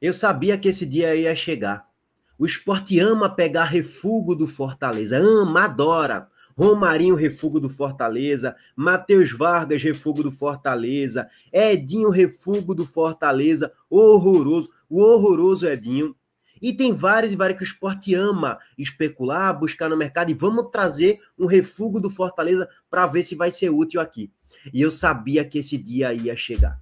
Eu sabia que esse dia ia chegar. O Sport ama pegar refúgio do Fortaleza, ama, adora. Romarinho, refúgio do Fortaleza. Matheus Vargas, refúgio do Fortaleza. Edinho, refúgio do Fortaleza. Horroroso, o horroroso Edinho. E tem vários e vários que o Sport ama especular, buscar no mercado. E vamos trazer um refúgio do Fortaleza para ver se vai ser útil aqui. E eu sabia que esse dia ia chegar.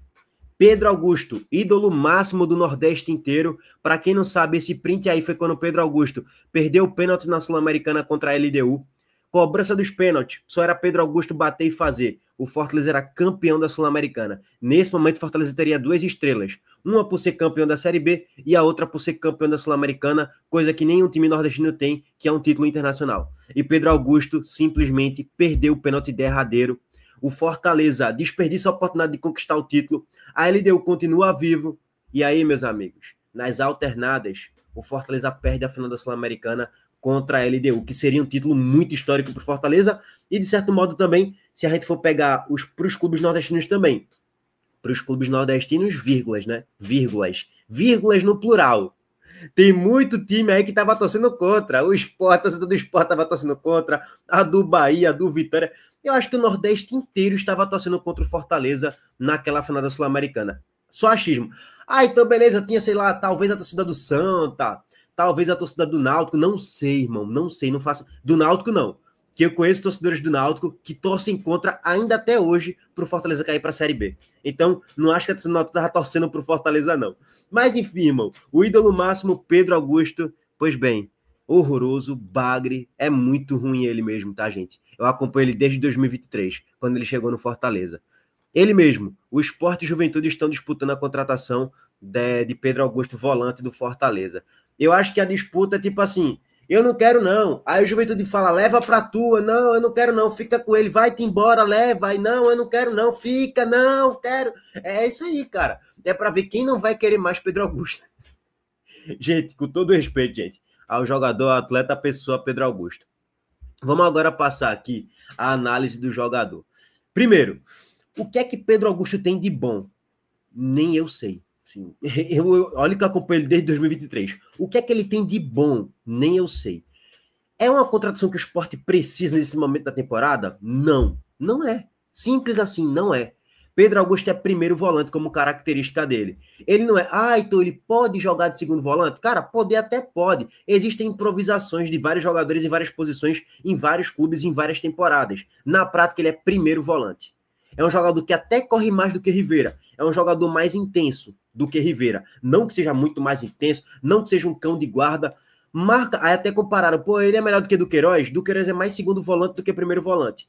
Pedro Augusto, ídolo máximo do Nordeste inteiro. Para quem não sabe, esse print aí foi quando o Pedro Augusto perdeu o pênalti na Sul-Americana contra a LDU. Cobrança dos pênaltis, só era Pedro Augusto bater e fazer. O Fortaleza era campeão da Sul-Americana. Nesse momento, o Fortaleza teria 2 estrelas. Uma por ser campeão da Série B e a outra por ser campeão da Sul-Americana, coisa que nenhum time nordestino tem, que é um título internacional. E Pedro Augusto simplesmente perdeu o pênalti derradeiro. O Fortaleza desperdiça a oportunidade de conquistar o título. A LDU continua vivo. E aí, meus amigos, nas alternadas, o Fortaleza perde a final da Sul-Americana contra a LDU, que seria um título muito histórico para o Fortaleza e, de certo modo, também, se a gente for pegar para os clubes nordestinos também. Para os clubes nordestinos, vírgulas, né? Vírgulas. Vírgulas no plural. Tem muito time aí que estava torcendo contra. O Sport, a torcida do Sport estava torcendo contra. A do Bahia, a do Vitória. Eu acho que o Nordeste inteiro estava torcendo contra o Fortaleza naquela final da Sul-Americana. Só achismo. Ah, então beleza, tinha, sei lá, talvez a torcida do Santa, talvez a torcida do Náutico. Não sei, irmão, não sei, não faço. Do Náutico, não. Que eu conheço torcedores do Náutico que torcem contra ainda até hoje para o Fortaleza cair para a Série B. Então, não acho que a torcida do Náutico estava torcendo para o Fortaleza, não. Mas, enfim, irmão, o ídolo máximo, Pedro Augusto, pois bem, horroroso, bagre, é muito ruim ele mesmo, tá, gente? Eu acompanho ele desde 2023, quando ele chegou no Fortaleza. Ele mesmo, o Sport e o Juventude estão disputando a contratação de Pedro Augusto, volante do Fortaleza. Eu acho que a disputa é tipo assim, eu não quero não. Aí o Juventude fala, leva pra tua. Não, eu não quero não. Fica com ele, vai-te embora, leva. Aí não, eu não quero não. Fica, não, quero. É isso aí, cara. É pra ver quem não vai querer mais Pedro Augusto. Gente, com todo respeito, gente, ao jogador, ao atleta, a pessoa Pedro Augusto. Vamos agora passar aqui a análise do jogador. Primeiro, o que é que Pedro Augusto tem de bom? Nem eu sei. Sim. Olha que eu acompanho ele desde 2023. O que é que ele tem de bom? Nem eu sei. É uma contratação que o Sport precisa nesse momento da temporada? Não. Não é. Simples assim, não é. Pedro Augusto é primeiro volante como característica dele. Ele não é, então ele pode jogar de segundo volante? Cara, poder até pode. Existem improvisações de vários jogadores em várias posições, em vários clubes, em várias temporadas. Na prática, ele é primeiro volante. É um jogador que até corre mais do que Rivera. É um jogador mais intenso do que Rivera. Não que seja muito mais intenso, não que seja um cão de guarda. Marca, aí até compararam, ele é melhor do que Duqueiroz? Duqueiroz é mais segundo volante do que primeiro volante.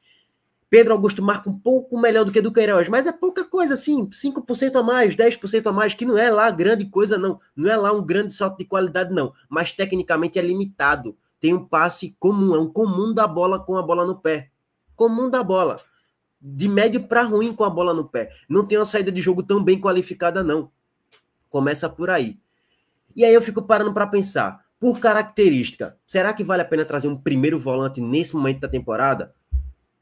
Pedro Augusto marca um pouco melhor do que Duqueiroz, mas é pouca coisa assim, 5% a mais, 10% a mais, que não é lá grande coisa não. Não é lá um grande salto de qualidade não, mas tecnicamente é limitado. Tem um passe comum, é um comum da bola com a bola no pé. Comum da bola. De médio para ruim com a bola no pé. Não tem uma saída de jogo tão bem qualificada, não. Começa por aí. E aí eu fico parando para pensar, por característica, será que vale a pena trazer um primeiro volante nesse momento da temporada?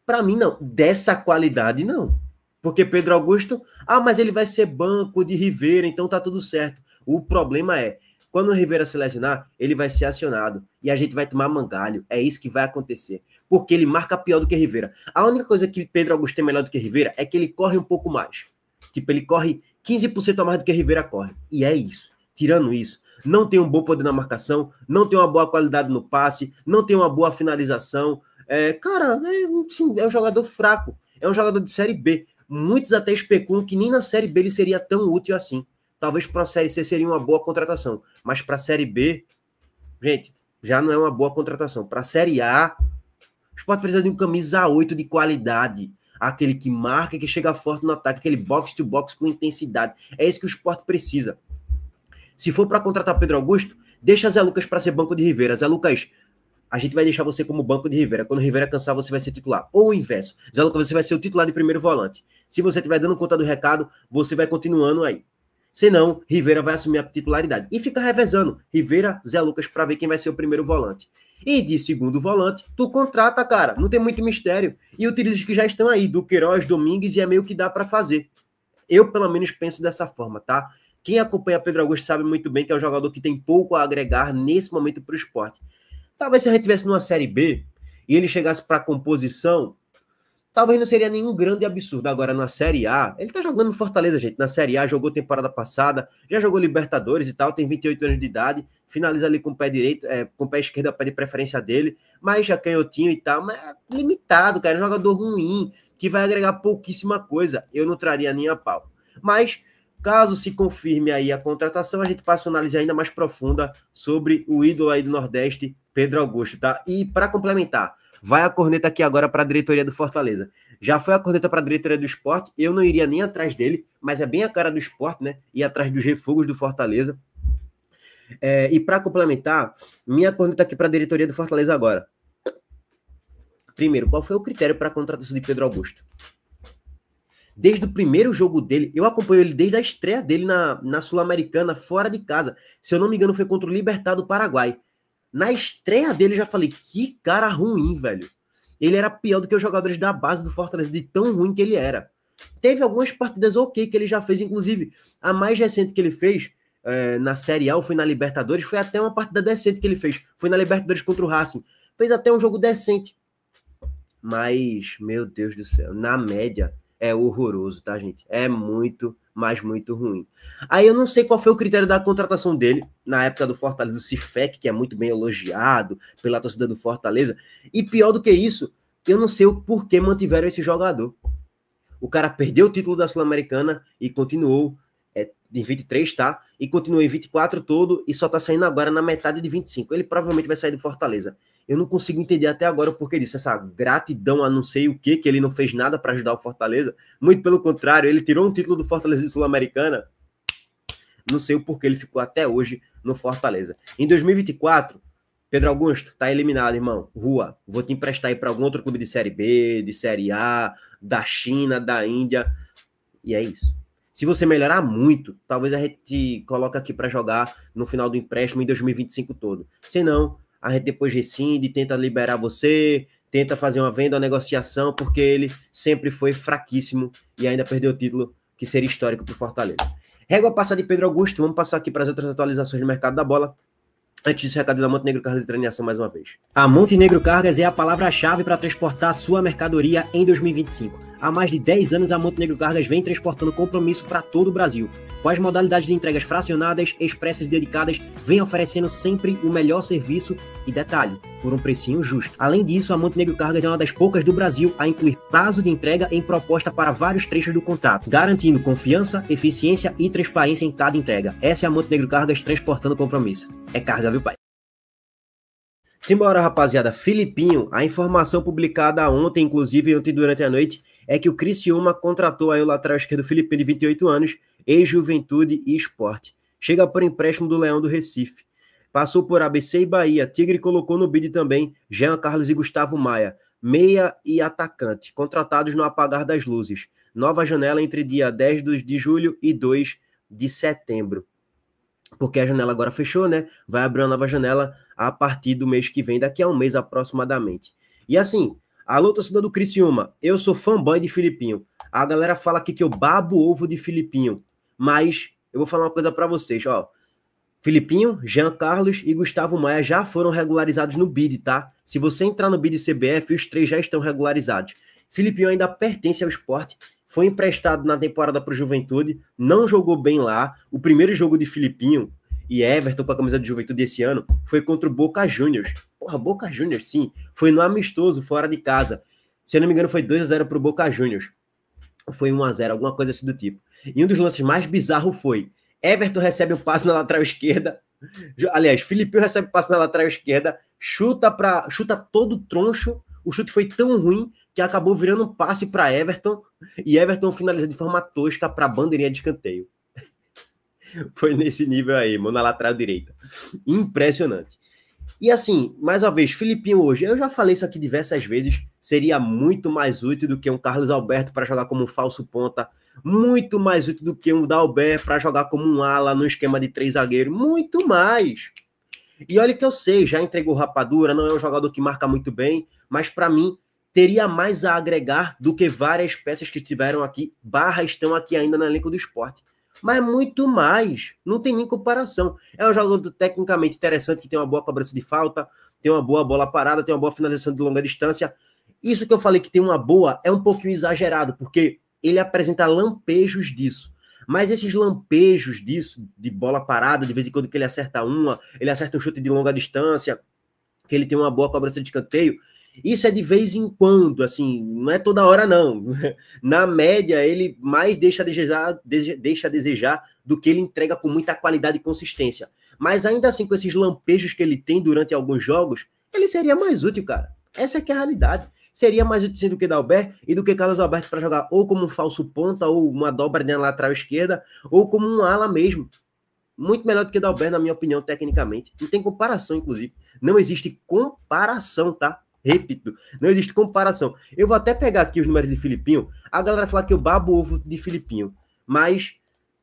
Para mim, não. Dessa qualidade, não. Porque Pedro Augusto, mas ele vai ser banco de Rivera, então tá tudo certo. O problema é, quando o Rivera se lesionar, ele vai ser acionado e a gente vai tomar mangalho. É isso que vai acontecer. Porque ele marca pior do que Rivera. A única coisa que Pedro Augusto tem melhor do que Rivera é que ele corre um pouco mais. Tipo, ele corre 15% a mais do que Rivera corre. E é isso. Tirando isso, não tem um bom poder na marcação, não tem uma boa qualidade no passe, não tem uma boa finalização. É um jogador fraco. É um jogador de Série B. Muitos até especulam que nem na Série B ele seria tão útil assim. Talvez para a Série C seria uma boa contratação. Mas para a Série B, gente, já não é uma boa contratação. Para a Série A, o Sport precisa de um camisa 8 de qualidade. Aquele que marca, que chega forte no ataque. Aquele box-to-box com intensidade. É isso que o Sport precisa. Se for para contratar Pedro Augusto, deixa Zé Lucas para ser banco de Rivera. Zé Lucas, a gente vai deixar você como banco de Rivera. Quando o Rivera cansar, você vai ser titular. Ou o inverso. Zé Lucas, você vai ser o titular de primeiro volante. Se você estiver dando conta do recado, você vai continuando aí. Senão, Rivera vai assumir a titularidade. E fica revezando. Rivera, Zé Lucas, para ver quem vai ser o primeiro volante. E de segundo volante, tu contrata, cara. Não tem muito mistério. E utiliza os que já estão aí. Duqueiroz, Domingues, e é meio que dá para fazer. Eu, pelo menos, penso dessa forma, tá? Quem acompanha Pedro Augusto sabe muito bem que é um jogador que tem pouco a agregar nesse momento para o Sport. Talvez se a gente estivesse numa Série B e ele chegasse para a composição, talvez não seria nenhum grande absurdo. Agora, na Série A, ele tá jogando no Fortaleza, gente. Na Série A, jogou temporada passada, já jogou Libertadores e tal, tem 28 anos de idade, finaliza ali com o pé direito, com o pé esquerdo, a pé de preferência dele, mas já canhotinho e tal, mas é limitado, cara, é um jogador ruim, que vai agregar pouquíssima coisa. Eu não traria nem a pau. Mas, caso se confirme aí a contratação, a gente passa uma análise ainda mais profunda sobre o ídolo aí do Nordeste, Pedro Augusto, tá? E para complementar, vai a corneta aqui agora para a diretoria do Fortaleza. Já foi a corneta para a diretoria do Sport, eu não iria nem atrás dele, mas é bem a cara do Sport, né? Ir atrás dos refugos do Fortaleza. E para complementar, minha corneta aqui para a diretoria do Fortaleza agora. Primeiro, qual foi o critério para a contratação de Pedro Augusto? Desde o primeiro jogo dele, eu acompanho ele desde a estreia dele na Sul-Americana, fora de casa. Se eu não me engano, foi contra o Libertad do Paraguai. Na estreia dele, eu já falei, que cara ruim, velho. Ele era pior do que os jogadores da base do Fortaleza, de tão ruim que ele era. Teve algumas partidas ok que ele já fez, inclusive, a mais recente que ele fez na Série A, ou foi na Libertadores, foi até uma partida decente que ele fez. Foi na Libertadores contra o Racing. Fez até um jogo decente. Mas, meu Deus do céu, na média, é horroroso, tá, gente? É muito, mas muito ruim. Aí eu não sei qual foi o critério da contratação dele, na época do Fortaleza, do Cifec, que é muito bem elogiado pela torcida do Fortaleza. E pior do que isso, eu não sei o porquê mantiveram esse jogador. O cara perdeu o título da Sul-Americana e continuou em 23, tá? E continuou em 24 todo e só tá saindo agora na metade de 25. Ele provavelmente vai sair do Fortaleza. Eu não consigo entender até agora o porquê disso, essa gratidão a não sei o que ele não fez nada para ajudar o Fortaleza. Muito pelo contrário, ele tirou um título do Fortaleza de Sul-Americana. Não sei o porquê ele ficou até hoje no Fortaleza. Em 2024, Pedro Augusto, tá eliminado, irmão. Rua, vou te emprestar aí para algum outro clube de Série B, de Série A, da China, da Índia. E é isso. Se você melhorar muito, talvez a gente te coloque aqui para jogar no final do empréstimo em 2025 todo. Se não, a gente depois rescinde, tenta liberar você, tenta fazer uma venda, uma negociação, porque ele sempre foi fraquíssimo e ainda perdeu o título que seria histórico para o Fortaleza. Régua passada de Pedro Augusto, vamos passar aqui para as outras atualizações do mercado da bola. Antes disso, recado da Montenegro Cargas de Trainiação mais uma vez. A Montenegro Cargas é a palavra-chave para transportar sua mercadoria em 2025. Há mais de 10 anos, a Montenegro Cargas vem transportando compromisso para todo o Brasil. Com as modalidades de entregas fracionadas, expressas e dedicadas, vem oferecendo sempre o melhor serviço e detalhe, por um precinho justo. Além disso, a Montenegro Cargas é uma das poucas do Brasil a incluir prazo de entrega em proposta para vários trechos do contrato, garantindo confiança, eficiência e transparência em cada entrega. Essa é a Montenegro Cargas transportando compromisso. É carga, viu, pai? Simbora, rapaziada. Filipinho, a informação publicada ontem, inclusive ontem durante a noite, é que o Criciúma contratou aí o lateral esquerdo Filipinho, de 28 anos, ex-Juventude e Sport. Chega por empréstimo do Leão do Recife. Passou por ABC e Bahia. Tigre colocou no bid também Jean Carlos e Gustavo Maia, meia e atacante, contratados no apagar das luzes. Nova janela entre dia 10 de julho e 2 de setembro. Porque a janela agora fechou, né? Vai abrir uma nova janela a partir do mês que vem, daqui a um mês aproximadamente. E assim, alô, torcedor do Criciúma, eu sou fanboy de Filipinho. A galera fala aqui que eu babo ovo de Filipinho, mas eu vou falar uma coisa para vocês, ó. Filipinho, Jean Carlos e Gustavo Maia já foram regularizados no BID, tá? Se você entrar no BID CBF, os três já estão regularizados. Filipinho ainda pertence ao Sport, foi emprestado na temporada para o Juventude, não jogou bem lá. O primeiro jogo de Filipinho e Everton com a camisa de Juventude esse ano foi contra o Boca Juniors. Porra, Boca Juniors, sim. Foi no amistoso, fora de casa. Se eu não me engano, foi 2-0 para o Boca Juniors. Foi 1-0, alguma coisa assim do tipo. E um dos lances mais bizarros foi Everton recebe um passe na lateral esquerda. Aliás, Filipinho recebe um passe na lateral esquerda, chuta todo troncho. O chute foi tão ruim que acabou virando um passe para Everton, e Everton finaliza de forma tosca para a bandeirinha de escanteio. Foi nesse nível aí, mano, na lateral direita. Impressionante. E assim, mais uma vez, Filipinho hoje, eu já falei isso aqui diversas vezes, seria muito mais útil do que um Carlos Alberto para jogar como um falso ponta, muito mais útil do que um Dalbert para jogar como um ala no esquema de 3 zagueiros, muito mais. E olha que eu sei, já entregou rapadura, não é um jogador que marca muito bem, mas para mim teria mais a agregar do que várias peças que estiveram aqui, estão aqui ainda no elenco do Sport. mas muito mais. Não tem nem comparação. É um jogador tecnicamente interessante, que tem uma boa cobrança de falta, tem uma boa bola parada, tem uma boa finalização de longa distância. Isso que eu falei que tem uma boa é um pouquinho exagerado, porque ele apresenta lampejos disso. Mas esses lampejos disso, de bola parada, de vez em quando que ele acerta uma, ele acerta um chute de longa distância, que ele tem uma boa cobrança de escanteio, isso é de vez em quando, assim, não é toda hora não. Na média, ele mais deixa a desejar do que ele entrega com muita qualidade e consistência. Mas ainda assim, com esses lampejos que ele tem durante alguns jogos, ele seria mais útil, cara. Essa é que é a realidade. Seria mais útil do que Dalbert e do que Carlos Alberto para jogar ou como um falso ponta, ou uma dobra na lateral esquerda, ou como um ala mesmo. Muito melhor do que Dalbert, na minha opinião, tecnicamente. Não tem comparação, inclusive. Não existe comparação, tá? Repito, não existe comparação. Eu vou até pegar aqui os números de Filipinho. A galera fala que eu babo o ovo de Filipinho. Mas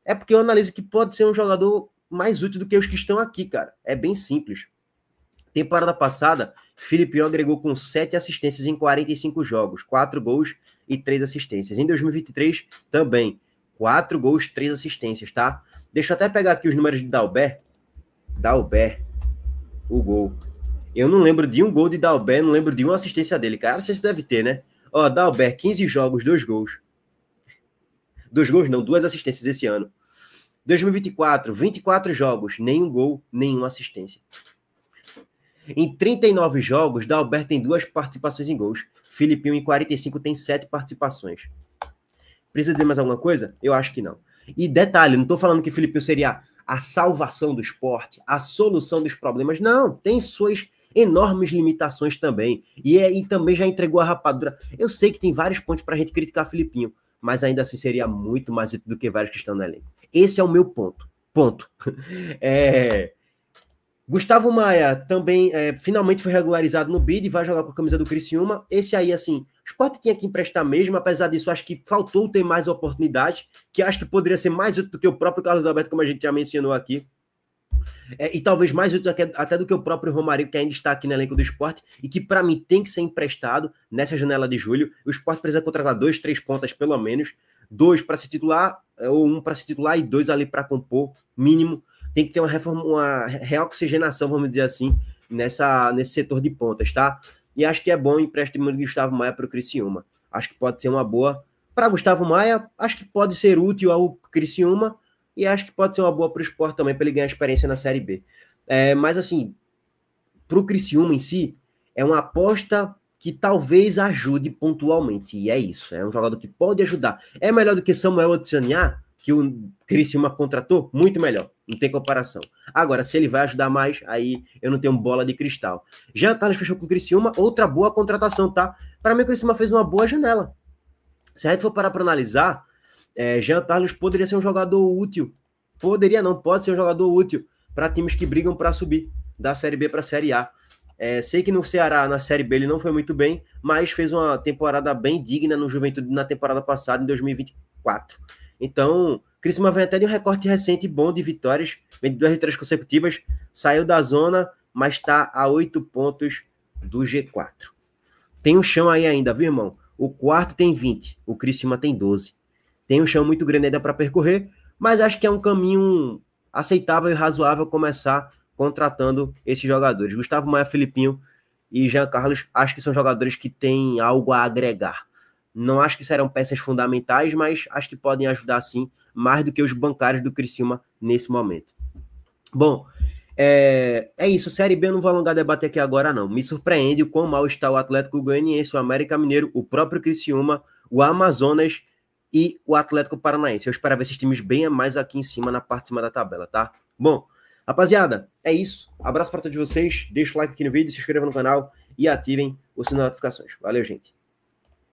é porque eu analiso que pode ser um jogador mais útil do que os que estão aqui, cara. É bem simples. Temporada passada, Filipinho agregou com 7 assistências em 45 jogos. 4 gols e 3 assistências. Em 2023, também. 4 gols, 3 assistências, tá? Deixa eu até pegar aqui os números de Dalbert. Dalbert, o gol. Eu não lembro de um gol de Dalbert, não lembro de uma assistência dele. Cara, você deve ter, né? Ó, Dalbert, 15 jogos, 2 gols. 2 gols não, 2 assistências esse ano. 2024, 24 jogos, nenhum gol, nenhuma assistência. Em 39 jogos, Dalbert tem 2 participações em gols. Filipinho, em 45, tem 7 participações. Precisa dizer mais alguma coisa? Eu acho que não. E detalhe, não estou falando que Filipinho seria a salvação do esporte, a solução dos problemas. Não, tem suas enormes limitações também. E também já entregou a rapadura. Eu sei que tem vários pontos para a gente criticar Filipinho, mas ainda assim seria muito mais útil do que vários que estão no elenco. Esse é o meu ponto. Ponto. Gustavo Maia também finalmente foi regularizado no bid e vai jogar com a camisa do Criciúma. Esse aí, assim, o Sport tinha que emprestar mesmo, apesar disso, acho que faltou ter mais oportunidade, que acho que poderia ser mais útil do que o próprio Carlos Alberto, como a gente já mencionou aqui. E talvez mais útil até do que o próprio Romarinho, que ainda está aqui no elenco do Sport, e que para mim tem que ser emprestado nessa janela de julho. O Sport precisa contratar 2, 3 pontas pelo menos, 2 para se titular, ou 1 para se titular e 2 ali para compor, mínimo. Tem que ter uma reoxigenação, vamos dizer assim, nesse setor de pontas, tá? E acho que é bom o empréstimo de Gustavo Maia para o Criciúma. Acho que pode ser uma boa. Para Gustavo Maia, acho que pode ser útil ao Criciúma, e acho que pode ser uma boa para o Sport também, para ele ganhar experiência na Série B. Mas, assim, para o Criciúma em si, é uma aposta que talvez ajude pontualmente, e é isso. É um jogador que pode ajudar. É melhor do que Samuel Otsaniá, que o Criciúma contratou? Muito melhor, não tem comparação. Agora, se ele vai ajudar mais, aí eu não tenho bola de cristal. Jean Carlos fechou com o Criciúma, outra boa contratação, tá? Para mim, o Criciúma fez uma boa janela. Se a gente for parar para analisar, Jean Carlos poderia ser um jogador útil. Poderia não, pode ser um jogador útil para times que brigam para subir da Série B para a Série A. Sei que no Ceará, na Série B, ele não foi muito bem, mas fez uma temporada bem digna no Juventude na temporada passada, em 2024. Então, Criciúma vem até de um recorte recente bom de vitórias, vem de 2 vitórias consecutivas, saiu da zona, mas está a 8 pontos do G4. Tem um chão aí ainda, viu, irmão? O quarto tem 20, o Criciúma tem 12. Tem um chão muito grande ainda para percorrer, mas acho que é um caminho aceitável e razoável começar contratando esses jogadores. Gustavo Maia, Filipinho e Jean Carlos, acho que são jogadores que têm algo a agregar. Não acho que serão peças fundamentais, mas acho que podem ajudar, sim, mais do que os bancários do Criciúma nesse momento. Bom, é isso. Série B eu não vou alongar debate aqui agora, não. Me surpreende o quão mal está o Atlético Goianiense, o América Mineiro, o próprio Criciúma, o Amazonas e o Atlético Paranaense. Eu esperava esses times bem mais aqui em cima, na parte de cima da tabela, tá? Bom, rapaziada, é isso. Abraço para todos vocês. Deixa o like aqui no vídeo, se inscreva no canal e ativem o sininho de notificações. Valeu, gente.